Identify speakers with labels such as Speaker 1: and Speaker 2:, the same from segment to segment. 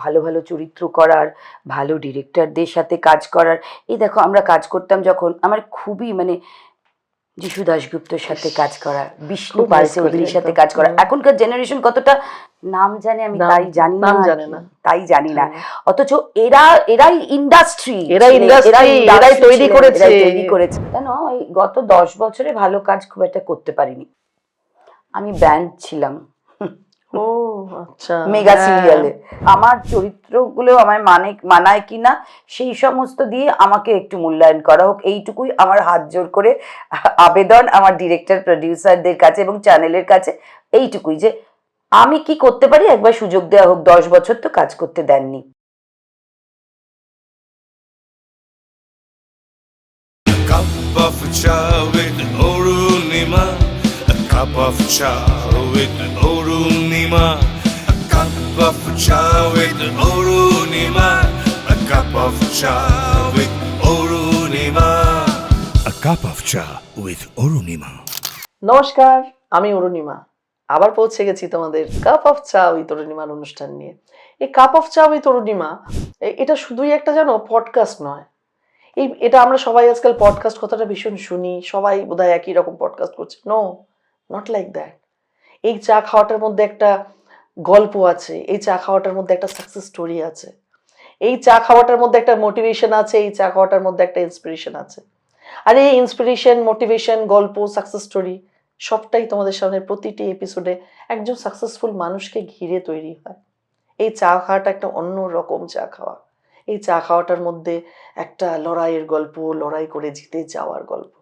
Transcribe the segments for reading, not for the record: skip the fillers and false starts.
Speaker 1: ভালো ভালো চরিত্র করার, ভালো ডিরেক্টরদের সাথে কাজ করার। এই দেখো আমরা কাজ করতাম যখন, আমার খুবই মানে যিশু দাশগুপ্তর সাথে কাজ করা, বিষ্ণু
Speaker 2: খুব
Speaker 1: পাল
Speaker 2: miss করি
Speaker 1: চৌধুরীর সাথে
Speaker 2: একদম।
Speaker 1: কাজ করা। এখনকার জেনারেশন কতটা নাম জানে আমি তাই জানি না,
Speaker 2: নাম জানে না।
Speaker 1: তাই জানি না। অথচ এরাই ইন্ডাস্ট্রি,
Speaker 2: এরাই তৈরি করেছে।
Speaker 1: জানো এই গত 10 বছরে ভালো কাজ খুব একটা করতে পারিনি। আমি ব্যান্ড ছিলাম
Speaker 2: ও আচ্ছা,
Speaker 1: মেগা সিরিয়ালে। আমার চরিত্রগুলো আমার মানায় কিনা সেই সমস্ত দিয়ে আমাকে একটু মূল্যায়ন করা হোক, এইটুকুই আমার হাত জোর করে আবেদন আমার ডিরেক্টর প্রডিউসারদের কাছে এবং চ্যানেলের কাছে। এইটুকুই যে আমি কি করতে পারি একবার সুযোগ দেওয়া হোক। 10 বছর তো কাজ করতে দেননি।
Speaker 3: Cup of chai with Orunima, a cup of chai with Orunima, a cup of chai with Orunima, a cup of chai with Orunima, a cup of chai with Orunima.
Speaker 2: নমস্কার, আমি অরুণিমা। আবার পৌঁছে গেছি তোমাদের কাপ অফ চা with অরুণিমার অনুষ্ঠান নিয়ে। এই কাপ অফ চা উইথ অরুণিমা এটা শুধুই একটা জানো পডকাস্ট নয়। এটা আমরা সবাই আজকাল পডকাস্ট কথাটা ভীষণ শুনি, সবাই বোধহয় একই রকম পডকাস্ট করছে। No, not like that. এই চা খাওয়াটার মধ্যে একটা গল্প আছে, এই চা খাওয়াটার মধ্যে একটা সাকসেস স্টোরি আছে, এই চা খাওয়াটার মধ্যে একটা মোটিভেশন আছে, এই চা খাওয়াটার মধ্যে একটা ইন্সপিরেশন আছে। আর এই ইন্সপিরেশন, মোটিভেশন, গল্প, সাকসেস স্টোরি সবটাই তোমাদের সামনে প্রতিটি এপিসোডে একজন সাকসেসফুল মানুষকে ঘিরে তৈরি হয়। এই চা খাওয়াটা একটা অন্য রকম চা খাওয়া। এই চা খাওয়াটার মধ্যে একটা লড়াইয়ের গল্প, লড়াই করে জিতে যাওয়ার গল্প।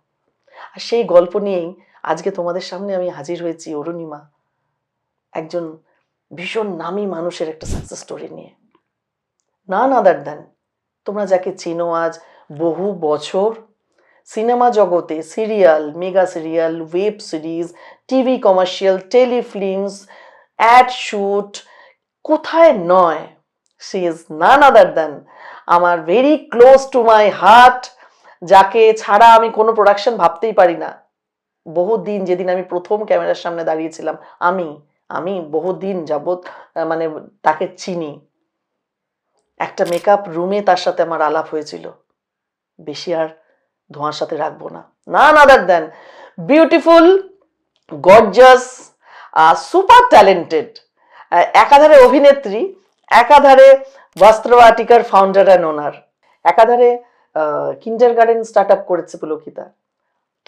Speaker 2: আর সেই গল্প নিয়েই আজকে তোমাদের সামনে আমি হাজির হয়েছি অরুণিমা, একজন ভীষণ নামী মানুষের একটা সাকসেস স্টোরি নিয়ে। নান আদার দেন তোমরা যাকে চেনো আজ বহু বছর সিনেমা জগতে, serial, mega serial, web series, TV commercial, telefilms, ad shoot, কোথায় নয়। She is none other than আমার very close to my heart, যাকে ছাড়া আমি কোনো প্রোডাকশন ভাবতেই পারি না। বহুদিন যেদিন আমি প্রথম ক্যামেরার সামনে দাঁড়িয়েছিলাম, আমি বহুদিন যাবৎ মানে তাকে চিনি। একটা মেকআপ রুমে তার সাথে আমার আলাপ হয়েছিল, বেশি আর ধোঁয়ার সাথে রাখবো না। নান আদার দেন বিউটিফুল, গর্জাস, সুপার ট্যালেন্টেড, একাধারে অভিনেত্রী, একাধারে বস্ত্রবাটিকার ফাউন্ডার অ্যান্ড ওনার, একাধারে কিন্ডারগার্টেন স্টার্ট আপ করেছে পুলকিতা,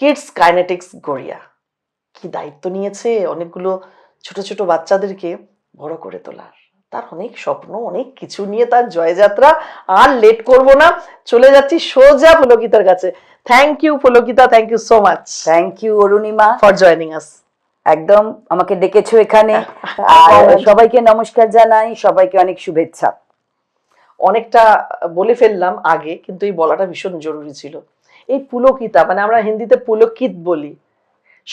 Speaker 2: কিডস কাইনেটিক্স গড়িয়া। কি দায়িত্ব নিয়েছে অনেকগুলো ছোট ছোট বাচ্চাদেরকে বড় করে তোলার। তার অনেক স্বপ্ন, অনেক কিছু নিয়ে তার জয়যাত্রা। আর লেট করব না, চলে যাচ্ছি সোজা পুলকিতার কাছে। Thank you Pulkita, thank you so much.
Speaker 1: Thank you Arunima
Speaker 2: for joining us.
Speaker 1: একদম আমাকে ডেকেছো এখানে। আর সবাইকে নমস্কার জানাই, সবাইকে অনেক শুভেচ্ছা।
Speaker 2: অনেকটা বলে ফেললাম আগে, কিন্তু এই বলাটা ভীষণ জরুরি ছিল। এই পুলকিতা মানে আমরা হিন্দিতে পুলকিত বলি,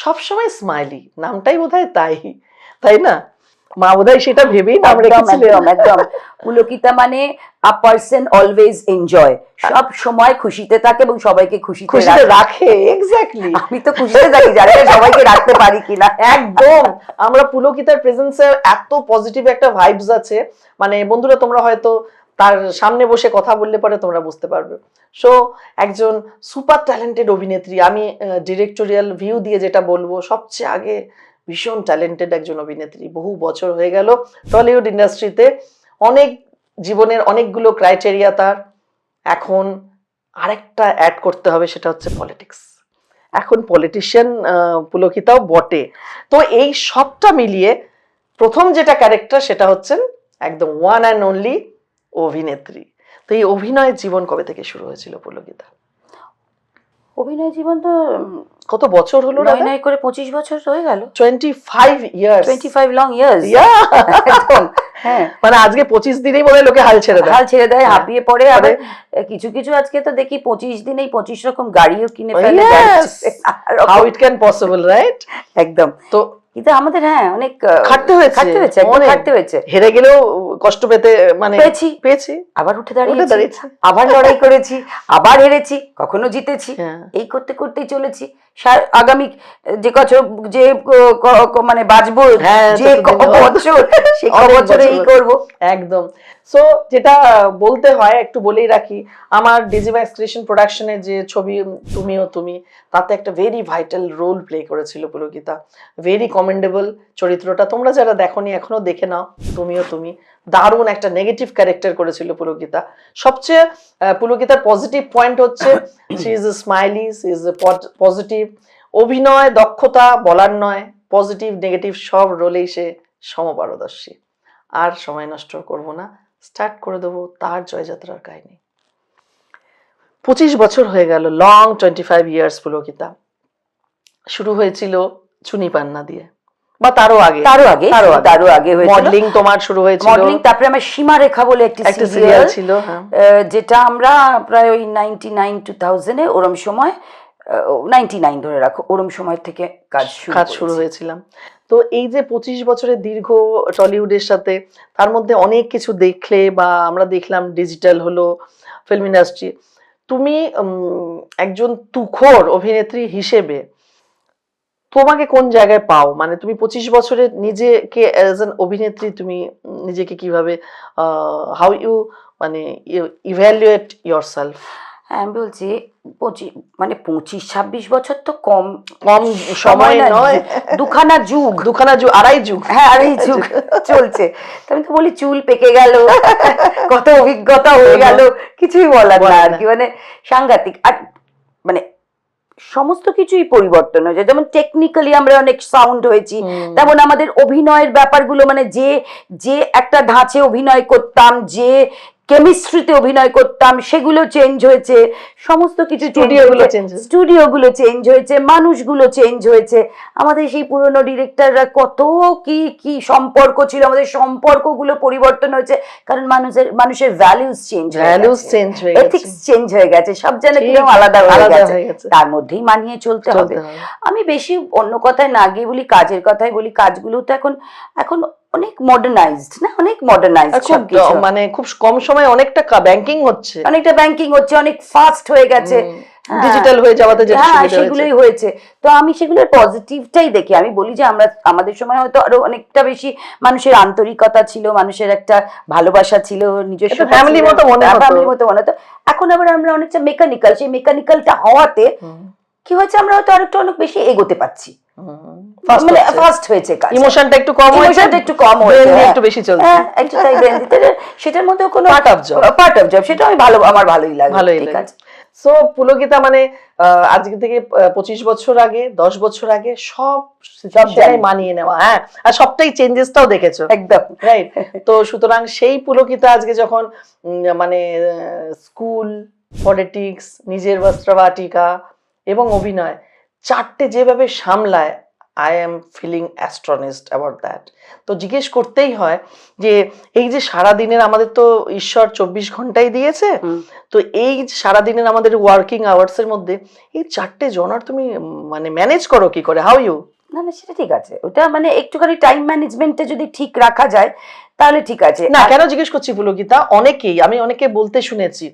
Speaker 2: সবসময় স্মাইলি, নামটাই বোধহয় তাই না? মা বোধহয় সেটা ভেবেই নাম রেখেছিলেন।
Speaker 1: একদম পুলকিতা মানে আ পারসন অলওয়েজ এনজয়, সব সময় খুশিতে থাকে এবং সবাইকে খুশিতে
Speaker 2: রাখে। এক্স্যাক্টলি,
Speaker 1: আমি তো খুশিতে থাকি, জানি না সবাইকে রাখতে পারি কিনা।
Speaker 2: একদম, আমরা পুলকিতার প্রেজেন্সে এত পজিটিভ একটা ভাইবস আছে, মানে বন্ধুরা তোমরা হয়তো তার সামনে বসে কথা বললে পরে তোমরা বুঝতে পারবে। সো একজন সুপার ট্যালেন্টেড অভিনেত্রী, আমি ডিরেক্টোরিয়াল ভিউ দিয়ে যেটা বলবো, সবচেয়ে আগে ভীষণ ট্যালেন্টেড একজন অভিনেত্রী। বহু বছর হয়ে গেল টলিউড ইন্ডাস্ট্রিতে, অনেক জীবনের অনেকগুলো ক্রাইটেরিয়া তার। এখন আরেকটা অ্যাড করতে হবে, সেটা হচ্ছে পলিটিক্স। এখন পলিটিশিয়ান পুলকিতাও বটে। তো এই সবটা মিলিয়ে প্রথম যেটা ক্যারেক্টার সেটা হচ্ছেন একদম ওয়ান অ্যান্ড অনলি অভিনেত্রী। তো এই অভিনয় জীবন কবে থেকে শুরু হয়েছিল পুলকিতা?
Speaker 1: অভিনয় জীবন তো
Speaker 2: কত বছর হলো?
Speaker 1: নয় করে 25 বছর হয়ে গেল।
Speaker 2: 25 ইয়ার্স।
Speaker 1: 25 long years.
Speaker 2: হ্যাঁ, মানে আজকে 25 দিনেই বলে লোকে হাল ছেড়ে দেয়,
Speaker 1: হাঁপিয়ে পড়ে। আবার কিছু কিছু আজকে তো দেখি 25 দিনেই 25 রকম গাড়িও কিনে ফেলে।
Speaker 2: How it can possible, right?
Speaker 1: একদম। তো কিন্তু আমাদের অনেক
Speaker 2: খাটতে হয়েছে, হেরে গেলেও কষ্ট পেতে মানে পেয়েছি,
Speaker 1: আবার উঠে দাঁড়িয়েছি, আবার লড়াই করেছি, আবার হেরেছি, কখনো জিতেছি, এই করতে করতেই চলেছি। আগামী যে মানে বাঁচবো
Speaker 2: হ্যাঁ,
Speaker 1: যে বছর সে বছর এই করবো
Speaker 2: একদম। সো যেটা বলতে হয় একটু বলেই রাখি, আমার ডিজিম্যাক্স ক্রিয়েশন প্রোডাকশনের যে ছবি তুমিও তুমি, তাতে একটা ভেরি ভাইটাল রোল প্লে করেছিল পুলকিতা। ভেরি কমেন্ডেবল চরিত্রটা, তোমরা যারা দেখোনি এখনো দেখে নাও। তুমিও তুমি দারুণ একটা নেগেটিভ ক্যারেক্টার করেছিল পুলকিতা। সবচেয়ে পুলকিতার পজিটিভ পয়েন্ট হচ্ছে she is a smiley, she is a positive. অভিনয় দক্ষতা বলার নয়, পজিটিভ নেগেটিভ সব রোলেই সে সমপারদর্শী। আর সময় নষ্ট করব না, স্টার্ট করে দেবো তার জয়যাত্রার কাহিনী। 25 বছর হয়ে গেল, লং 25 ইয়ার্স পুলকিতা। শুরু হয়েছিল চুনি পান্না দিয়ে, বা তারও আগে মডেলিং তোমার শুরু হয়েছিল।
Speaker 1: মডেলিং, তারপরে আমার সীমারেখা বলে একটি সিরিয়াল ছিল, যেটা আমরা প্রায় ওই 99-2000 ওরম সময়, 99 ধরে রাখো, ওরম সময় থেকে কাজ
Speaker 2: শুরু হয়েছিলাম। তো এই যে 25 বছরের দীর্ঘ টলিউডের সাথে, তার মধ্যে অনেক কিছু দেখলে, বা আমরা দেখলাম ডিজিটাল হলো, ফিল্ম ইন্ডাস্ট্রি। তুমি একজন তুখোর অভিনেত্রী হিসেবে তোমাকে কোন জায়গায় পাও? মানে তুমি 25 বছরের নিজেকে অ্যাজ অ্যান অভিনেত্রী তুমি নিজেকে কিভাবে, হাউ ইউ মানে ইভ্যালুয়েট ইয়োরসেলফ?
Speaker 1: আমি বলছি 25-26 বছর তো কম
Speaker 2: সময় নয়,
Speaker 1: দুখানা যুগ,
Speaker 2: আড়াই যুগ,
Speaker 1: হ্যাঁ আড়াই যুগ চলছে। তো আমি তো বলি চুল পেকে গেল, কত অভিজ্ঞতা হয়ে গেল, কিছুই বলার না আর কি, মানে সাংঘাতিক। আর মানে সমস্ত কিছুই পরিবর্তন হয়েছে, যেমন টেকনিক্যালি আমরা অনেক সাউন্ড হয়েছি, তেমন আমাদের অভিনয়ের ব্যাপারগুলো, মানে যে একটা ধাঁচে অভিনয় করতাম, যে কেমিস্ট্রিতে অভিনয় করতাম, সেগুলো চেঞ্জ হয়েছে, সমস্ত কিছু স্টুডিওগুলো চেঞ্জ হয়েছে, মানুষগুলো চেঞ্জ হয়েছে। আমাদের সেই পুরনো ডিরেক্টররা কত কি সম্পর্ক ছিল, আমাদের সম্পর্কগুলো পরিবর্তন হয়েছে, কারণ মানুষের ভ্যালুস চেঞ্জ হয়ে গেছে, এথিক্স চেঞ্জ হয়ে গেছে, সব যেন কিরকম আলাদা হয়ে গেছে, তার মধ্যেই মানিয়ে চলতে হবে। আমি বেশি অন্য কথায় না গিয়ে বলি, কাজের কথাই বলি, কাজগুলো তো এখন অনেক মডার্নাইজড না, অনেক মডার্নাইজড,
Speaker 2: মানে খুব কম সময়ে অনেকটা ব্যাংকিং হচ্ছে,
Speaker 1: অনেক ফাস্ট হয়ে গেছে,
Speaker 2: ডিজিটাল হয়ে যাওয়াতে
Speaker 1: সেগুলোই হয়েছে। তো আমি সেগুলোর পজিটিভটাই দেখি। আমি বলি যে আমাদের সময় হয়তো আরো অনেকটা বেশি মানুষের আন্তরিকতা ছিল, মানুষের একটা ভালোবাসা ছিল, নিজস্ব
Speaker 2: ফ্যামিলির মতো মনে
Speaker 1: হতো। এখন আবার আমরা অনেকটা মেকানিক্যাল, সেই মেকানিক্যালটা হওয়াতে কি হয়েছে, আমরা হয়তো অনেক বেশি এগোতে পারছি, মানে ফাস্ট হয়েছে কাজ,
Speaker 2: ইমোশনটা একটু কম হয়েছে, একটু বেশি চলছে,
Speaker 1: একটু তাই ব্রেন দিতে, সেটার মধ্যে কোনো পার্ট অফ জব, সেটা আমি আমার ভালোই লাগে, ঠিক আছে।
Speaker 2: সো পুলকিতা, মানে আজকে থেকে 25 বছর আগে, 10 বছর আগে সব মানিয়ে নেওয়া, হ্যাঁ, আর সবটাই চেঞ্জেসটাও দেখেছো,
Speaker 1: একদম
Speaker 2: রাইট। তো সুতরাং সেই পুলকিতা আজকে যখন মানে স্কুল, পলিটিক্স, নিজের বস্ত্রবাটিকা এবং অভিনয়, চারটে যেভাবে সামলায়, I am feeling astonished about that. তো জিজ্ঞেস করতেই হয় যে এই যে সারাদিনের, আমাদের তো ঈশ্বর 24 ঘন্টাই দিয়েছে, তো এই সারাদিনের আমাদের ওয়ার্কিং আওয়ার্স এর মধ্যে এই চারটে জনার তুমি মানে ম্যানেজ করো কি করে? How you?
Speaker 1: না সেটা ঠিক আছে, ওটা মানে একটুখানি টাইম ম্যানেজমেন্টে যদি ঠিক রাখা যায় তাহলে ঠিক আছে।
Speaker 2: না, কেন জিজ্ঞেস করছি পুলকিতা, আমি অনেকে বলতে শুনেছি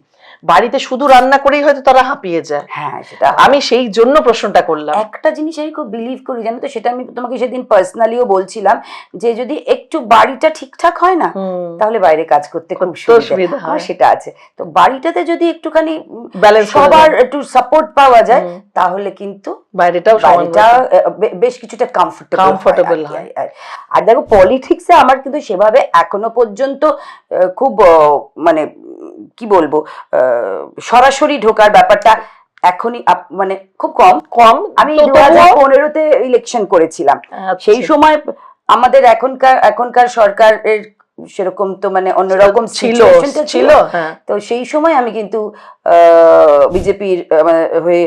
Speaker 2: বাড়িতে শুধু রান্না করেই হয়তো তারা হাঁপিয়ে যায়।
Speaker 1: হ্যাঁ, সেটা
Speaker 2: আমি সেই জন্য প্রশ্নটা করলাম।
Speaker 1: একটা জিনিস আমি খুব বিলিভ করি, জানো তো, সেটা আমি তোমাকে সেদিন পার্সোনালিও বলছিলাম, যে যদি একটু বাড়িটা ঠিকঠাক হয় না, তাহলে বাইরে কাজ করতে খুব সুবিধা হয়, সেটা আছে। তো বাড়িটাতে যদি একটুখানি সবার একটু সাপোর্ট পাওয়া যায়, তাহলে কিন্তু বাড়িটা বেশ কিছুটা কমফোর্টেবল হয়। আর দেখো, পলিটিক্সে আমার কিন্তু সেভাবে এখনো পর্যন্ত খুব মানে কি বলবো, সরাসরি ঢোকার ব্যাপারটা এখনই মানে খুব কম। আমি 2015-তে ইলেকশন করেছিলাম, সেই সময় আমাদের এখনকার সরকারের সেরকম তো মানে অন্যরকম ছিল। তো সেই সময় আমি কিন্তু বিজেপির হয়ে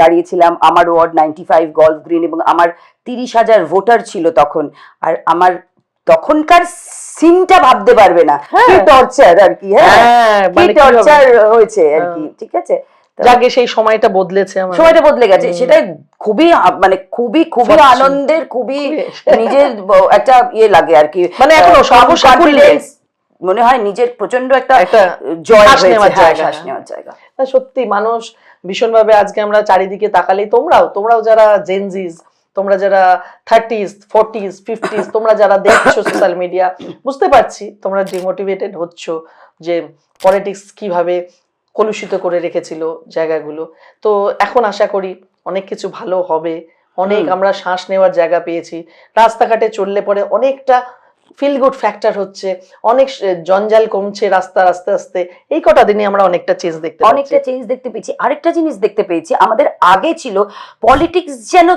Speaker 1: দাঁড়িয়েছিলাম। আমার ওয়ার্ড 95 গলফ গ্রিন, এবং আমার 30,000 ভোটার ছিল তখন। আর আমার তখনকার সিনটা ভাবতে পারবে না, কি টর্চার আর কি, কি টর্চার হয়েছে আর কি, ঠিক আছে।
Speaker 2: যাকে সেই সময়টা বদলে
Speaker 1: গেছে, সেটা খুবই আনন্দের, খুবই নিজের একটা ইয়ে লাগে আর কি,
Speaker 2: মানে এখনো
Speaker 1: মনে হয় নিজের প্রচন্ড একটা
Speaker 2: একটা
Speaker 1: জয়
Speaker 2: শ্বাস
Speaker 1: হয়েছে,
Speaker 2: নেওয়ার
Speaker 1: হ্যাঁ,
Speaker 2: জায়গা,
Speaker 1: শ্বাস
Speaker 2: হ্যাঁ।
Speaker 1: নেওয়ার জায়গা।
Speaker 2: না, সত্যি মানুষ ভীষণভাবে, আজকে আমরা চারিদিকে তাকালেই, তোমরাও যারা জেনজিস, তোমরা যারা 30s 40s 50s, তোমরা যারা দেখছো সোশ্যাল মিডিয়া, বুঝতে পারছি তোমরা ডিমোটিভেটেড হচ্ছ যে পলিটিক্স কিভাবে কলুষিত করে রেখেছিল জায়গাগুলো। তো এখন আশা করি অনেক কিছু ভালো হবে, অনেক আমরা শ্বাস নেওয়ার জায়গা পেয়েছি, রাস্তাঘাটে চললে পরে অনেকটা ফিল গুড ফ্যাক্টর হচ্ছে, অনেক জঞ্জাল কমছে রাস্তা, আস্তে আস্তে এই কটা দিনে আমরা অনেকটা চেঞ্জ দেখতে পাচ্ছি।
Speaker 1: অনেকটা চেঞ্জ দেখতে পেয়েছি। আরেকটা জিনিস দেখতে পেয়েছি, আমাদের আগে ছিল পলিটিক্স যেন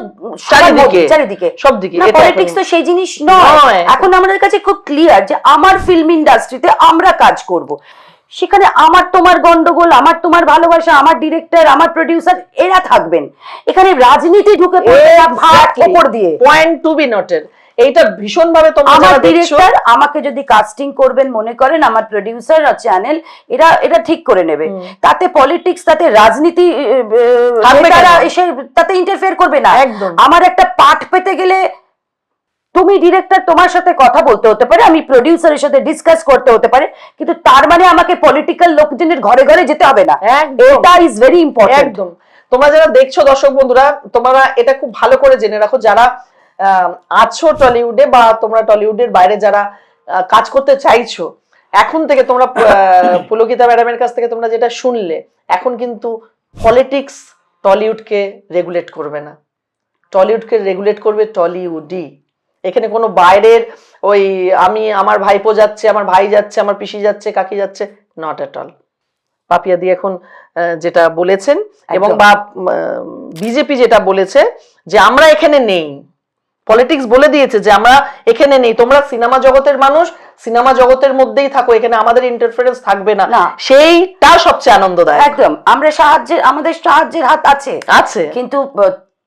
Speaker 1: সবার মধ্যে, চারিদিকে
Speaker 2: সব দিকে,
Speaker 1: পলিটিক্স তো সেই জিনিস নয়। এখন আমাদের কাছে খুব ক্লিয়ার যে আমার ফিল্ম ইন্ডাস্ট্রিতে আমরা কাজ করব, সেখানে আমার তোমার গন্ডগোল, আমার তোমার ভালোবাসা, আমার ডিরেক্টর, আমার প্রডিউসার এরা থাকবেন, এখানে রাজনীতি ঢুকে পড়বে ভাগ উপর দিয়ে।
Speaker 2: Point to be noted. এইটা ভীষণ ভাবে তোমরা
Speaker 1: আমার
Speaker 2: যারা দেখছো,
Speaker 1: ডিরেক্টর আমাকে যদি কাস্টিং করবেন মনে করেন, আমার প্রডিউসার আর চ্যানেল এটা ঠিক করে নেবে, তাতে পলিটিক্স, তাতে রাজনীতি নেতারা এসে তাতে ইন্টারফেয়ার করবে না।
Speaker 2: একদম।
Speaker 1: আমার একটা পাঠ পেতে গেলে তুমি ডিরেক্টর, তোমার সাথে কথা বলতে হতে পারে, আমি প্রডিউসারের সাথে ডিসকাস করতে হতে পারে, কিন্তু তার মানে আমাকে পলিটিক্যাল লোকজনের ঘরে ঘরে যেতে হবে না। এটা ইজ ভেরি ইম্পর্টেন্ট।
Speaker 2: একদম। তোমরা যারা দেখছো দর্শক বন্ধুরা, তোমরা এটা খুব ভালো করে জেনে রাখো, যারা আছো টলিউডে বা তোমরা টলিউডের বাইরে যারা কাজ করতে চাইছো, এখন থেকে তোমরা পুলকিতা ম্যাডামের কাছ থেকে তোমরা যেটা শুনলে, এখন কিন্তু পলিটিক্স টলিউডকে রেগুলেট করবে না, টলিউডকে রেগুলেট করবে টলিউডই। এখানে কোনো বাইরের ওই আমার ভাইপো যাচ্ছে, আমার ভাই যাচ্ছে, আমার পিসি যাচ্ছে, কাকি যাচ্ছে, নট এট অল। পাপিয়া দি এখন যেটা বলেছেন, এবং বা বিজেপি যেটা বলেছে যে আমরা এখানে নেই, পলিটিক্স বলে দিয়েছে যে আমরা এখানে নেই, তোমরা সিনেমা জগতের মানুষ, সিনেমা জগতের মধ্যেই থাকো, এখানে আমাদের ইন্টারফারেন্স থাকবে না, সেইটা সবচেয়ে আনন্দদায়ক।
Speaker 1: একদম। আমাদের সাহায্যের হাত আছে, কিন্তু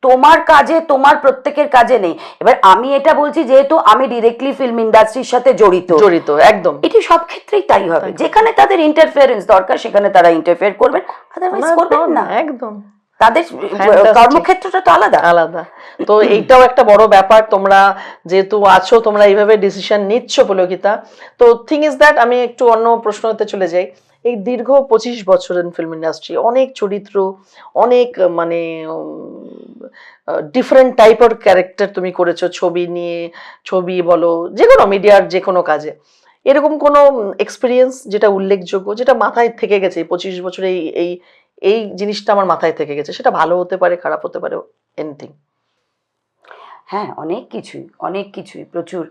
Speaker 1: তোমার কাজে, তোমার প্রত্যেকের কাজে নেই। এবার আমি এটা বলছি যেহেতু আমি ডিরেক্টলি ফিল্ম ইন্ডাস্ট্রির সাথে জড়িত,
Speaker 2: একদম,
Speaker 1: এটি সব ক্ষেত্রেই তাই হবে। যেখানে তাদের ইন্টারফারেন্স দরকার সেখানে তারা ইন্টারফেয়ার করবেন, আদারওয়াইজ করবেন না।
Speaker 2: একদম,
Speaker 1: তাদের কর্মক্ষেত্রটা তো আলাদা।
Speaker 2: তো এইটাও একটা বড় ব্যাপার। তোমরা যেহেতু আছো, তোমরা এইভাবে ডিসিশন নিচ্ছ পুলকিতা। তো থিং ইজ দ্যাট, আমি একটু অন্য প্রশ্নতে চলে যাই। এই দীর্ঘ 25 বছরের ফিল্ম ইন্ডাস্ট্রি, অনেক চরিত্র, অনেক মানে ডিফারেন্ট টাইপের ক্যারেক্টার তুমি করেছো, ছবি বলো, যে কোনো মিডিয়ার যে কোনো কাজে। এরকম কোনো এক্সপিরিয়েন্স যেটা উল্লেখযোগ্য, যেটা মাথায় থেকে গেছে 25 বছরে, এই জিনিসটা আমার মাথায় থেকে গেছে, সেটা ভালো হতে পারে, খারাপ হতে পারে, এনিথিং?
Speaker 1: হ্যাঁ, অনেক কিছুই প্রচুর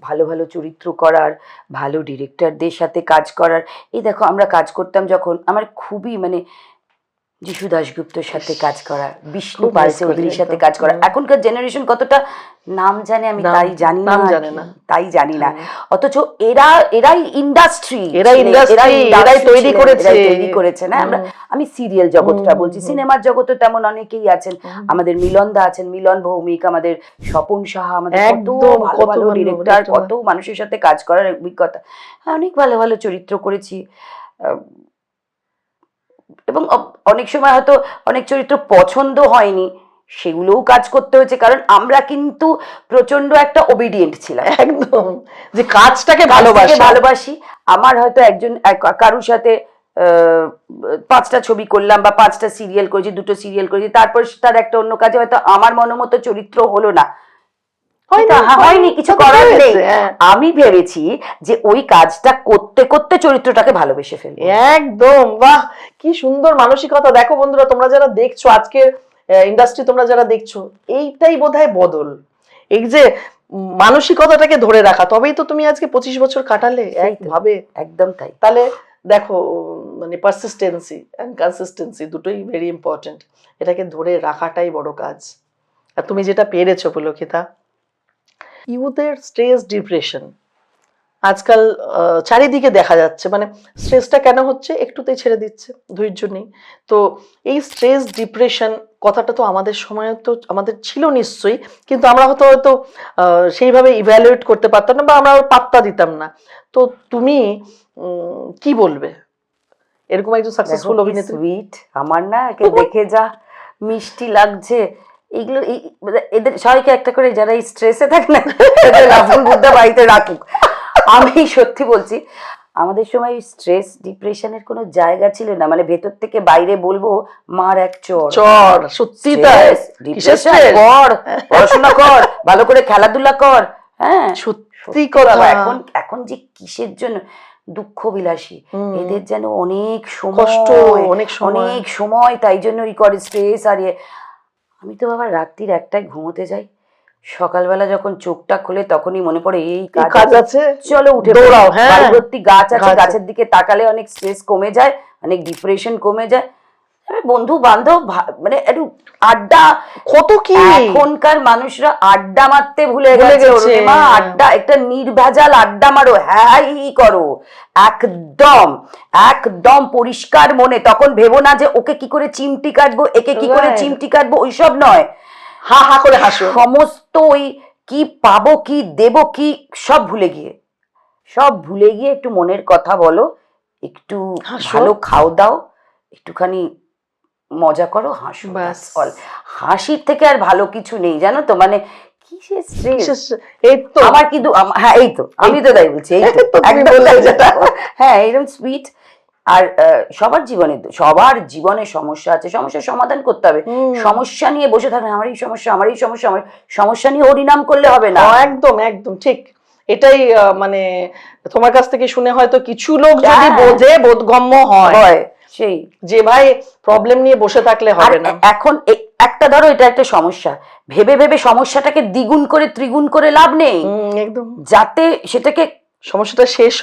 Speaker 1: ভালো ভালো চরিত্র করার, ভালো ডিরেক্টরদের সাথে কাজ করার। এই দেখো, আমরা কাজ করতাম যখন, আমার খুবই মানে যিশু দাশগুপ্তর সাথে কাজ করা, বিষ্ণু পাল চৌধুরীর সাথে কাজ করা। এখনকার জেনারেশন কতটা নাম জানে আমি তাই জানি না, অথচ এরাই ইন্ডাস্ট্রি, এরাই তৈরি করেছে না। আমি সিরিয়াল জগৎটা বলছি, সিনেমার জগতে তেমন অনেকেই আছেন। আমাদের মিলন দা আছেন, মিলন ভৌমিক, আমাদের স্বপন সাহা, আমাদের কত ভালো ভালো ডিরেক্টর, কত মানুষের সাথে কাজ করার অভিজ্ঞতা। অনেক ভালো ভালো চরিত্র করেছি, এবং অনেক সময় হয়তো অনেক চরিত্র পছন্দ হয়নি, সেগুলোও কাজ করতে হয়েছে, কারণ আমরা কিন্তু প্রচন্ড একটা ওবিডিয়েন্ট ছিলাম।
Speaker 2: একদম, যে কাজটাকে
Speaker 1: ভালোবাসি। আমার হয়তো কারুর সাথে 5টা ছবি করলাম বা 5টা সিরিয়াল করেছি, 2টো সিরিয়াল করেছি, তারপর তার একটা অন্য কাজে হয়তো আমার মনোমতো চরিত্র হলো না, হয়নি, কিছু করার নেই। আমি ভেবেছি যে ওই কাজটা করতে করতে চরিত্রটাকে ভালোবেসে ফেলবো।
Speaker 2: একদম, বাহ, কি সুন্দর মানসিকতা। দেখো বন্ধুরা, তোমরা যারা দেখছো আজকের ইন্ডাস্ট্রি, তোমরা যারা দেখছো, এইটাই বোধহয় বদল, এই যে মানসিকতাটাকে ধরে রাখা, তবেই তো তুমি আজকে 25 বছর কাটালে একভাবে।
Speaker 1: একদম তাই।
Speaker 2: তাহলে দেখো, মানে পারসিস্টেন্সি এন্ড কনসিস্টেন্সি দুটোই ভেরি ইম্পর্টেন্ট, এটাকে ধরে রাখাটাই বড় কাজ। আর তুমি যেটা পেরেছো পুলকিতা, ইউথের স্ট্রেস, ডিপ্রেশন আজকাল চারিদিকে দেখা যাচ্ছে। মানে স্ট্রেসটা কেন হচ্ছে, একটুতেই ছেড়ে দিচ্ছে, ধৈর্য নেই। তো এই স্ট্রেস, ডিপ্রেশন কথাটা তো আমাদের সময় তো আমাদের ছিল নিশ্চয়ই, কিন্তু আমরা হয়তো সেইভাবে ইভ্যালুয়েট করতে পারতাম না, বা আমরা পাত্তা দিতাম না। তো তুমি কি বলবে এরকম একজন সাকসেসফুল অভিনেত্রী?
Speaker 1: সুইট, আমার না একে দেখে যা মিষ্টি লাগছে। এগুলো এদের সবাইকে একটা করে, যারা এই স্ট্রেসে থাকে না, লাফুল বুদ্ধা বাড়িতে রাখুক। আমি সত্যি বলছি, আমাদের সময় স্ট্রেস ডিপ্রেশনের কোনো জায়গা ছিল না, মানে ভেতর থেকে বাইরে বলবো মার এক চর।
Speaker 2: চর, সত্যি তাই। কিসের
Speaker 1: ডিপ্রেশন
Speaker 2: stress?
Speaker 1: কর, পড়াশোনা কর, ভালো করে খেলাধুলা কর। হ্যাঁ
Speaker 2: সত্যি কথা।
Speaker 1: বাবা, এখন এখন যে কিসের জন্য দুঃখ বিলাসী, এদের যেন অনেক
Speaker 2: কষ্ট,
Speaker 1: সময়,
Speaker 2: অনেক সময়।
Speaker 1: অনেক সময়, তাই জন্য ই করে স্ট্রেস। আর আমি তো বাবা রাত্রির 1টায় ঘুমোতে যাই, সকালবেলা যখন চোখটা খোলে তখনই মনে পড়ে এই
Speaker 2: কাজ আছে,
Speaker 1: চলো উঠে
Speaker 2: দৌড়াও। হ্যাঁ,
Speaker 1: বাড়ি ভর্তি গাছ আছে,
Speaker 2: গাছ।
Speaker 1: গাছের দিকে তাকালে অনেক স্ট্রেস কমে যায়, অনেক ডিপ্রেশন কমে যায়। বন্ধু বান্ধব মানে একটু আড্ডা,
Speaker 2: কত কি
Speaker 1: এখনকার মানুষরা আড্ডা মারতে ভুলে
Speaker 2: ভুলে
Speaker 1: গেছে।
Speaker 2: গেছে।
Speaker 1: মা আড্ডা, একটা নির্ভেজাল আড্ডা মারো, হ্যাঁ ই করো, একদম একদম পরিষ্কার মনে। তখন ভেবো না যে ওকে কি করে চিমটি কাটবো, একে কি করে
Speaker 2: Right.
Speaker 1: চিমটি কাটবো, ওইসব নয়।
Speaker 2: হা হা করে হাসো।
Speaker 1: সমস্ত ওই কি পাবো কি দেবো কি সব ভুলে গিয়ে একটু মনের কথা বলো, একটু
Speaker 2: হাসো।
Speaker 1: ভালো খাও দাও, একটুখানি মজা করো, হাসো,
Speaker 2: ব্যাস।
Speaker 1: that's all। হাসির থেকে আর ভালো কিছু নেই জানো তো, মানে কিসের স্ট্রেস।
Speaker 2: এই তো
Speaker 1: আমার কিন্তু হ্যাঁ এই তো, আমি তো তাই বলছি, এই তো
Speaker 2: তুমি
Speaker 1: একদম
Speaker 2: বললে যেটা।
Speaker 1: হ্যাঁ এরকম সুইট। আর সবার জীবনে সমস্যা আছে, সমস্যার সমাধান করতে হবে। সমস্যা নিয়ে বসে থাকলে আমার এই সমস্যা, আমার এই সমস্যা, আমার সমস্যা নিয়ে হরিনাম করলে হবে না।
Speaker 2: একদম একদম ঠিক। এটাই মানে তোমার কাছ থেকে শুনে হয়তো কিছু লোক যদি
Speaker 1: হ্যাঁ।
Speaker 2: বোঝে, বোধগম্য হয়
Speaker 1: সেই
Speaker 2: যে ভাই প্রবলেম নিয়ে বসে থাকলে হবে না।
Speaker 1: এখন একটা ধরো এটা একটা সমস্যা, ভেবে ভেবে সমস্যাটাকে দ্বিগুণ করে ত্রিগুণ করে লাভ নেই,
Speaker 2: একদম।
Speaker 1: যাতে সেটাকে
Speaker 2: সমস্যাটা শেষ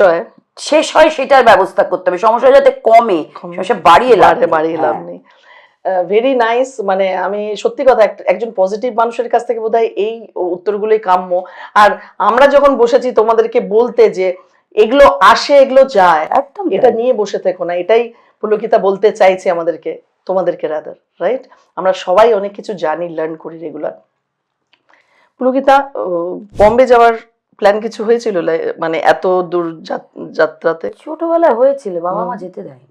Speaker 2: হয়
Speaker 1: সেটার ব্যবস্থা করতে হবে। সমস্যা যাতে কমে, সমস্যা বাড়িয়ে লাভ
Speaker 2: নেই। Very nice. মানে আমি সত্যি কথা, একজন পজিটিভ মানুষের কাছ থেকে বোধহয় এই উত্তরগুলোই কাম্য। আর আমরা যখন বসেছি তোমাদেরকে বলতে যে এগুলো আসে এগুলো যায়,
Speaker 1: একদম
Speaker 2: এটা নিয়ে বসে থেকো না, এটাই পুলকিতা বলতে চাইছে তোমাদেরকে রাদার, রাইট? আমরা সবাই অনেক কিছু জানি, লার্ন করি রেগুলার। পুলকিতা, বম্বে যাওয়ার প্ল্যান কিছু হয়েছিল মানে এত দূর যাত্রাতে?
Speaker 1: ছোটবেলায় হয়েছিল, বাবা মা যেতে দেয়নি,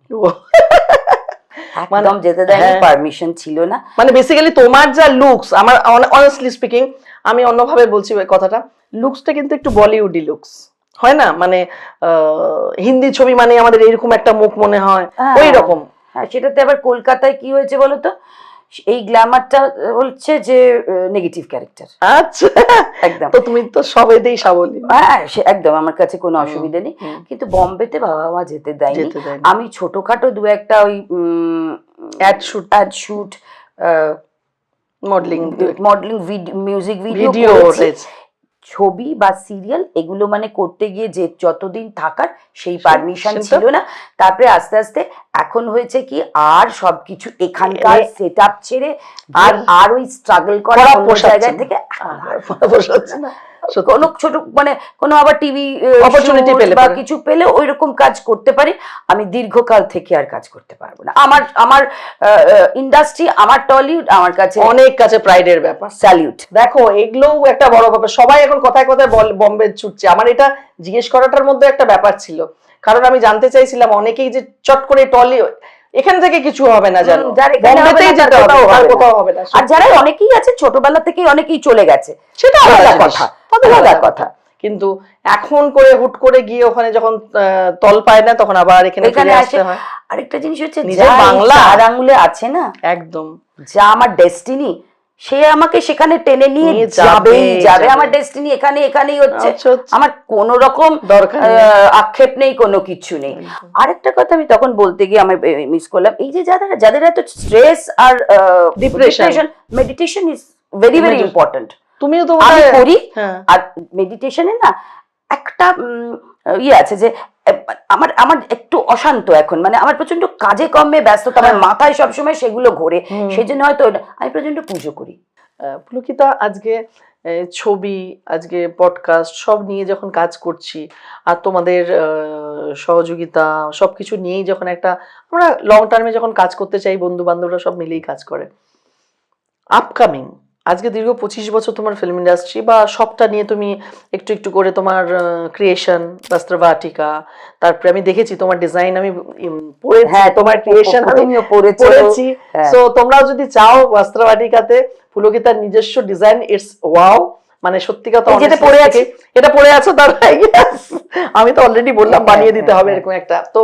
Speaker 1: একদম যেতে দেয়নি, পারমিশন ছিল না।
Speaker 2: মানে বেসিক্যালি তোমার যা লুকস, আমার অনেস্টলি স্পিকিং, আমি অন্যভাবে বলছি কথাটা, লুকসটা কিন্তু একটু বলিউডি লুকস হয় না? মানে হিন্দি ছবি মানে আমাদের এরকম একটা মুখ মনে হয়, ওই রকম।
Speaker 1: হ্যাঁ, সেটাতে আবার কলকাতায় কি হয়েছে বলতো, এই গ্ল্যামারটা হচ্ছে যে নেগেটিভ ক্যারেক্টার।
Speaker 2: আচ্ছা,
Speaker 1: একদম।
Speaker 2: তো তুমি তো সবেতেই সাবলীল।
Speaker 1: হ্যাঁ একদম, আমার কাছে কোনো অসুবিধা নেই। কিন্তু বম্বেতে বাবা মা যেতে দেয়নি। আমি ছোটখাটো দু একটা ওই
Speaker 2: ad shoot, modelling,
Speaker 1: music video, ছবি বা সিরিয়াল, এগুলো মানে করতে গিয়ে যে যতদিন থাকার সেই পারমিশন ছিল না। তারপরে আস্তে আস্তে এখন হয়েছে কি, আর সবকিছু এখানকার সেটআপ ছেড়ে আর ওই স্ট্রাগল করা অন্য জায়গা থেকে কোনো ছোট মানে কোনো আবার টিভি অপরচুনিটি পেলে বা কিছু পেলে ওই রকম কাজ করতে পারি। আমি দীর্ঘকাল থেকে আর কাজ করতে পারবো না। আমার ইন্ডাস্ট্রি, আমার টলিউড আমার কাছে
Speaker 2: অনেক কাছে প্রাইডের ব্যাপার।
Speaker 1: স্যালিউট।
Speaker 2: দেখো এগুলোও একটা বড় ব্যাপার। সবাই এখন কথায় কথায় বম্বে ছুটছে। আমার এটা জিজ্ঞেস করাটার মধ্যে একটা ব্যাপার ছিল, কারণ আমি জানতে চাইছিলাম অনেকেই যে চট করে টলিউড এখান থেকে কিছু হবে না, জানো, বম্বেতেই যেতে হবে, আর কোথাও হবে না।
Speaker 1: আর যারা অনেকেই আছে ছোটবেলা থেকেই অনেকেই চলে গেছে,
Speaker 2: সেটা আলাদা কথা,
Speaker 1: আলাদা কথা।
Speaker 2: কিন্তু এখন করে হুট করে গিয়ে ওখানে যখন তল পায় না, তখন আবার এখানে আসতে হয়।
Speaker 1: আরেকটা জিনিস হচ্ছে,
Speaker 2: নিজের বাংলা
Speaker 1: আর আঙুলে আছে না,
Speaker 2: একদম
Speaker 1: যা আমার ডেস্টিনি, সে আমাকে সেখানে টেনে নিয়ে যাবে। আমার ডেস্টিনি এখানেই হচ্ছে, আমার কোনো রকম আক্ষেপ নেই, কোনো কিছু নেই। আরেকটা কথা আমি তখন বলতে গিয়ে আমি মিস করলাম, এই যে যাদের এত স্ট্রেস আর depression, meditation is very very important.
Speaker 2: তুমিও তো
Speaker 1: আমি করি। আর মেডিটেশনে না একটা ইয়ে আছে যে আমার একটু অশান্ত এখন, মানে আমার প্রচন্ড কাজে কর্মে ব্যস্ততা, আমার মাথায় সবসময় সেগুলো ঘোরে, সেই জন্য হয়তো আমি প্রচন্ড পুজো করি।
Speaker 2: পুলকিতা, আজকে ছবি, আজকে পডকাস্ট সব নিয়ে যখন কাজ করছি, আর তোমাদের সহযোগিতা সবকিছু নিয়েই যখন আমরা লং টার্মে যখন কাজ করতে চাই, বন্ধু বান্ধবরা সব মিলেই কাজ করে। আপকামিং আজকে দীর্ঘ 25 বছর তোমার ফিল্ম ইন্ডাস্ট্রি বা সবটা নিয়ে তুমি একটু একটু করে তোমার ক্রিয়েশন, বাস্ত্রবাটিকা, তারপরে আমি দেখেছি তোমার ডিজাইন, আমি পড়েছি, তোমার ক্রিয়েশন আমিও পড়েছি। সো তোমরাও যদি চাও বাস্ত্রবাটিকাতে পুলকিতার নিজস্ব ডিজাইন, ইটস ওয়াও। মানে সত্যি কথা
Speaker 1: এই যেটা
Speaker 2: honestly
Speaker 1: পড়ে আছে।
Speaker 2: speaking, এটা পড়ে আছে তার yes, আমি তো অলরেডি বললাম
Speaker 1: হ্যাঁ,
Speaker 2: বানিয়ে দিতে
Speaker 1: হ্যাঁ,
Speaker 2: হবে
Speaker 1: হ্যাঁ।
Speaker 2: এরকম একটা। তো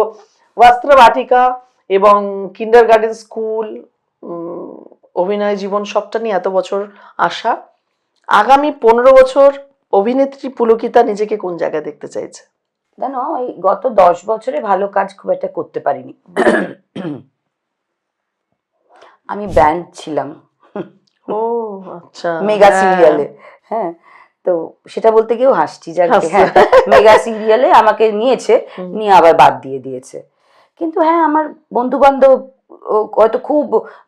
Speaker 2: বস্ত্র বাটিকা এবং কিন্ডার গার্ডেন স্কুল, অভিনয় জীবন সবটা নিয়ে এত বছর আসা, আগামী 15 বছর অভিনেত্রী পুলকিতা নিজেকে কোন জায়গায় দেখতে চাইছে?
Speaker 1: জানো, এই গত 10 বছরে ভালো কাজ খুব একটা করতে পারিনি। আমি ব্যান্ড ছিলাম
Speaker 2: ও আচ্ছা,
Speaker 1: মেগা
Speaker 2: হ্যাঁ।
Speaker 1: সিরিয়ালে। হ্যাঁ, তো সেটা বলতে গিয়েও হাসছি, যাক গে,
Speaker 2: হাসছে।
Speaker 1: হ্যাঁ, মেগা সিরিয়ালে আমাকে নিয়েছে, নিয়ে আবার বাদ দিয়ে দিয়েছে। কিন্তু হ্যাঁ, আমার বন্ধু বান্ধব হয়তো খুব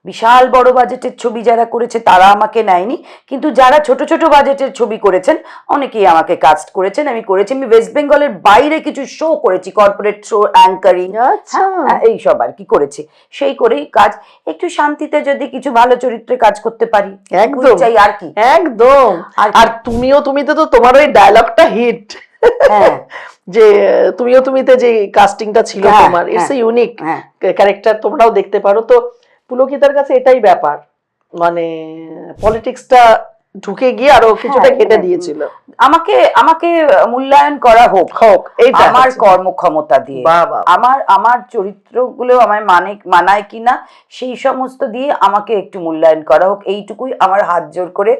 Speaker 1: বিশাল বড় বাজেটের ছবি যারা করেছে তারা আমাকে নেয়নি, কিন্তু যারা ছোট ছোট বাজেটের ছবি করেছেন অনেকেই আমাকে কাস্ট করেছেন। আমি করেছি, আমি ওয়েস্ট বেঙ্গলের বাইরে কিছু শো করেছি, কর্পোরেট শো, অ্যাঙ্কারিং,
Speaker 2: আচ্ছা।
Speaker 1: এই সব আর কি করেছি। সেই করেই কাজ, একটু শান্তিতে যদি কিছু ভালো চরিত্রে কাজ করতে পারি,
Speaker 2: একদম
Speaker 1: চাই আর কি।
Speaker 2: একদম।
Speaker 1: আর কি?
Speaker 2: আর তুমিতে তো তোমার ওই ডায়লগটা হিট,
Speaker 1: হ্যাঁ,
Speaker 2: যে তুমিতে যে কাস্টিংটা ছিল
Speaker 1: হ্যাঁ,
Speaker 2: তোমার, ইটস এ ইউনিক
Speaker 1: হ্যাঁ।
Speaker 2: ক্যারেক্টার, তোমরাও দেখতে পারো। তো পুলকিতার কাছে এটাই ব্যাপার, মানে পলিটিক্সটা ঢুকে গিয়ে আরো কিছুটা
Speaker 1: হ্যাঁ,
Speaker 2: কেটে দিয়েছিল।
Speaker 1: আমাকে আমাকে মূল্যায়ন করা হোক
Speaker 2: হোক, এইটা
Speaker 1: আমার
Speaker 2: হচ্ছে।
Speaker 1: কর্মক্ষমতা দিয়ে,
Speaker 2: বাহ, বাহ, বাহ।
Speaker 1: আমার চরিত্রগুলো আমার মানায় কিনা সেই সমস্ত দিয়ে আমাকে একটু মূল্যায়ন করা হোক, এইটুকুই আমার হাত জোর করে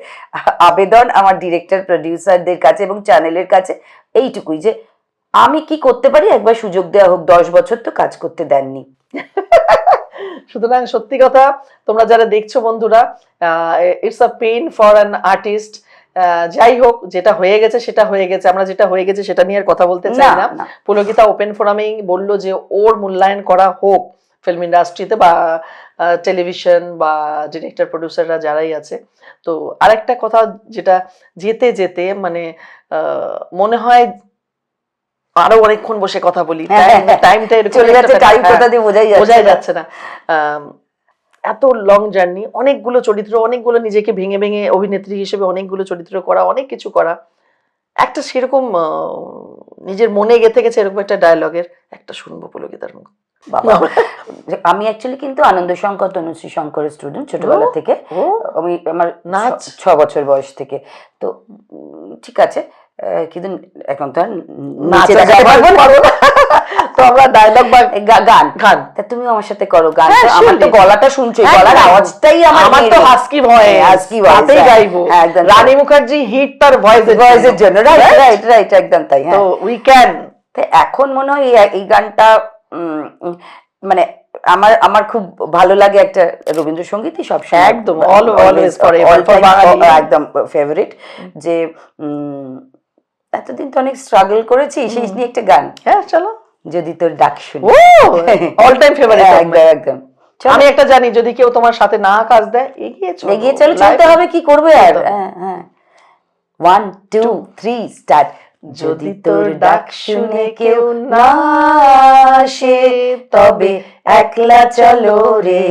Speaker 1: আবেদন আমার ডিরেক্টর প্রডিউসারদের কাছে এবং চ্যানেলের কাছে। এইটুকুই যে আমি কি করতে পারি, একবার সুযোগ দেওয়া হোক। 10 বছর তো কাজ করতে দেননি।
Speaker 2: সুতরাং সত্যি কথা, তোমরা যারা দেখছো বন্ধুরা, it's a pain for an artist. যাই হোক, যেটা হয়ে গেছে সেটা হয়ে গেছে, আমরা যেটা হয়ে গেছে সেটা নিয়ে আর কথা বলতে চাই
Speaker 1: না,
Speaker 2: না।
Speaker 1: না।
Speaker 2: পুলকিতা ওপেন ফোরামেই বললো যে ওর মূল্যায়ন করা হোক ফিল্ম ইন্ডাস্ট্রিতে বা টেলিভিশন বা ডিরেক্টর প্রডিউসাররা যারাই আছে। তো আরেকটা কথা যেটা যেতে যেতে মানে মনে হয় আরো অনেকক্ষণ বসে কথা বলি, টাইমটা
Speaker 1: চলে যাচ্ছে, টাইম কোথা দিয়ে
Speaker 2: বোঝাই যাচ্ছে না। এত লং জার্নি, অনেকগুলো চরিত্র, অনেকগুলো নিজেকে ভেঙে ভেঙে অভিনেত্রী হিসেবে অনেকগুলো চরিত্র করা, অনেক কিছু করা, একটা সেরকম নিজের মনে গেঁথে গেছে এরকম একটা ডায়লগের একটা শুনবো পুলকিতার মুখ।
Speaker 1: বাবা, আমি অ্যাকচুয়ালি কিন্তু আনন্দ শঙ্কর তনুশ্রী শঙ্করের স্টুডেন্ট ছোটবেলা থেকে। আমি আমার
Speaker 2: নাচ
Speaker 1: 6 বছর বয়স থেকে। তো ঠিক আছে, কিন্তু এখন তো আর নিচে
Speaker 2: নাচা
Speaker 1: দেখাতে
Speaker 2: যাবার
Speaker 1: পারবো না।
Speaker 2: তো আমরা ডায়লগ বা
Speaker 1: গান
Speaker 2: গান,
Speaker 1: তা তুমিও আমার সাথে করো গান।
Speaker 2: হ্যাঁ,
Speaker 1: আমার তো
Speaker 2: surely।
Speaker 1: গলাটা শুনছো, গলার আওয়াজটাই
Speaker 2: আমার তো হাস্কি ভয়েস,
Speaker 1: হাস্কি ভয়েস,
Speaker 2: তাতেই গাইবো।
Speaker 1: একদম
Speaker 2: রানী মুখার্জি হিট তার
Speaker 1: ভয়েসের জন্য, রাইট, একদম তাই।
Speaker 2: তো
Speaker 1: হ্যাঁ,
Speaker 2: উই ক্যান।
Speaker 1: এখন মনে হয় এই গানটা মানে আমার খুব ভালো লাগে। একটা রবীন্দ্রসঙ্গীতই সবসময়
Speaker 2: একদম অলওয়েজ ফরএভার ফর বাঙালি,
Speaker 1: একদম ফেভারিট। যে এতদিন তো অনেক স্ট্রাগল করেছি, সেই নিয়ে একটা গান।
Speaker 2: হ্যাঁ চলো,
Speaker 1: যদি তোর ডাক শুনি।
Speaker 2: ও অল টাইম ফেভারিট।
Speaker 1: একদম।
Speaker 2: আমি একটা জানি, যদি কেউ তোমার সাথে না কাজ দেয়, এগিয়ে চলো,
Speaker 1: চলতে হবে, কি করবে আর। হ্যাঁ, 1 2 3 স্টার্ট। যদি তোর ডাক শুনে কেউ না আসে তবে একলা চলো রে,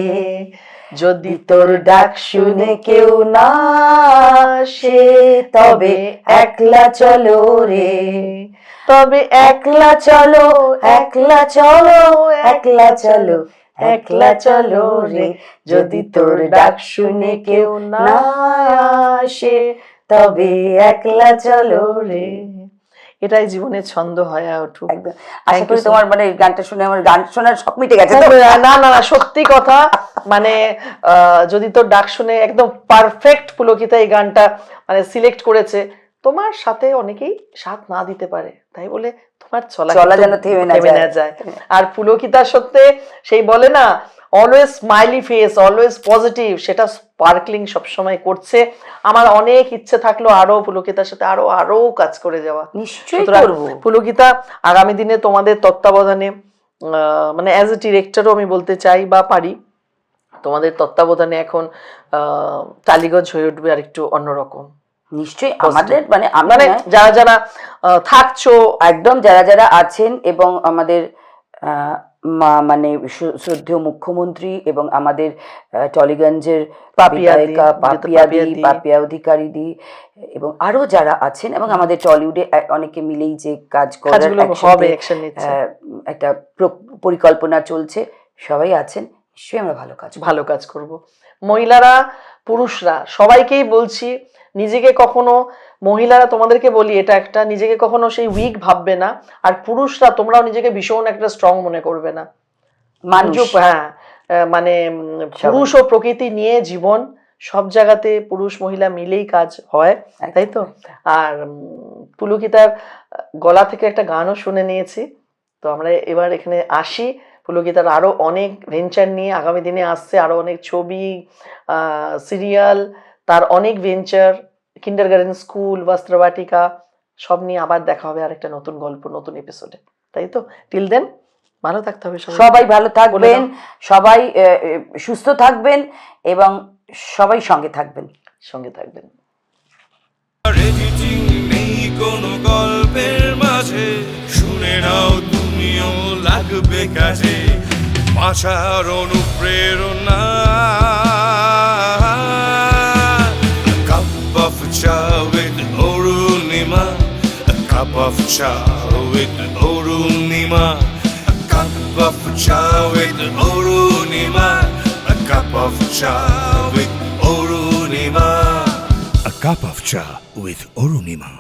Speaker 1: যদি তোর ডাক শুনে কেউ না আসে তবে একলা চলো রে, তবে একলা চলো, একলা চলো, একলা চলো, একলা চলো রে, যদি তোর ডাক শুনে কেউ না আসে তবে একলা চলো রে।
Speaker 2: এটাই জীবনের ছন্দ হয়ে উঠুক।
Speaker 1: একদম। আশা করি তোমার মানে গানটা শুনে আমার গান শোনার শখ মিটে গেছে।
Speaker 2: না না না, সত্যি কথা, মানে যদি তোর ডাক শুনে একদম পারফেক্ট পুলকিতা এই গানটা মানে সিলেক্ট করেছে। তোমার সাথে অনেকেই সাথ না দিতে পারে, তাই বলে তোমার চলা
Speaker 1: যেন থেমে না যায়।
Speaker 2: আর পুলকিতার সত্যি সেই বলে না, always smiley face, always positive, সেটা স্পার্কলিং সবসময় করছে। আমার অনেক ইচ্ছে থাকলো আরো পুলকিতার সাথে আরো কাজ করে যাওয়া।
Speaker 1: নিশ্চয়ই করব।
Speaker 2: পুলকিতা, আগামী দিনে তোমাদের তত্ত্বাবধানে, মানে অ্যাজ এ ডিরেক্টরও আমি বলতে চাই বা পারি, তোমাদের তত্ত্বাবধানে এখন টালিগঞ্জ হয়ে উঠবে আর একটু অন্যরকম।
Speaker 1: নিশ্চয়ই আমাদের মানে
Speaker 2: যারা যারা থাকছো,
Speaker 1: একদম যারা আছেন, এবং আমাদের মানে শ্রদ্ধেয় মুখ্যমন্ত্রী এবং আমাদের টলিগঞ্জের পাপিয়া অধিকারী দি এবং আরো যারা আছেন, এবং আমাদের টলিউডে অনেকে মিলেই যে কাজ করার একটা পরিকল্পনা চলছে, সবাই আছেন। নিশ্চয়ই আমরা ভালো কাজ করব।
Speaker 2: ভালো কাজ করব। মহিলারা, পুরুষরা সবাইকেই বলছি, নিজেকে কখনো, মহিলারা তোমাদেরকে বলি এটা একটা, নিজেকে কখনো সেই উইক ভাববে না, আর পুরুষরা তোমরাও নিজেকে ভীষণ একটা স্ট্রং মনে করবে না।
Speaker 1: মানুষ,
Speaker 2: হ্যাঁ, মানে পুরুষ ও প্রকৃতি নিয়ে জীবন, সব জায়গাতে পুরুষ মহিলা মিলেই কাজ হয়, তাই তো? আর পুলকিতার গলা থেকে একটা গানও শুনে নিয়েছি, তো আমরা এবার এখানে আসি। পুলকিতার আরো অনেক ভেঞ্চার নিয়ে আগামী দিনে আসছে, আরো অনেক ছবি, সিরিয়াল, তার অনেক ভেঞ্চার, কিন্ডারগার্টেন স্কুল, বস্ত্রবাটিকা, সব নিয়ে আবার দেখা হবে আরেকটা নতুন গল্প, নতুন এপিসোডে, তাই তো? টিল দেন ভালো থাকতে হবে
Speaker 1: সবাই ভালো থাকবেন, সবাই সুস্থ থাকবেন এবং সবাই সঙ্গে থাকবেন।
Speaker 3: এডিটিং নেই কোনো গল্পের মাঝে, শুনে নাও তুমিও লাগবে কাজে, বাঁচার অনুপ্রেরণা। A cup of chai with Orunima, a cup of chai with Orunima, a cup of chai with Orunima, a cup of chai with Orunima, a cup of chai with Orunima.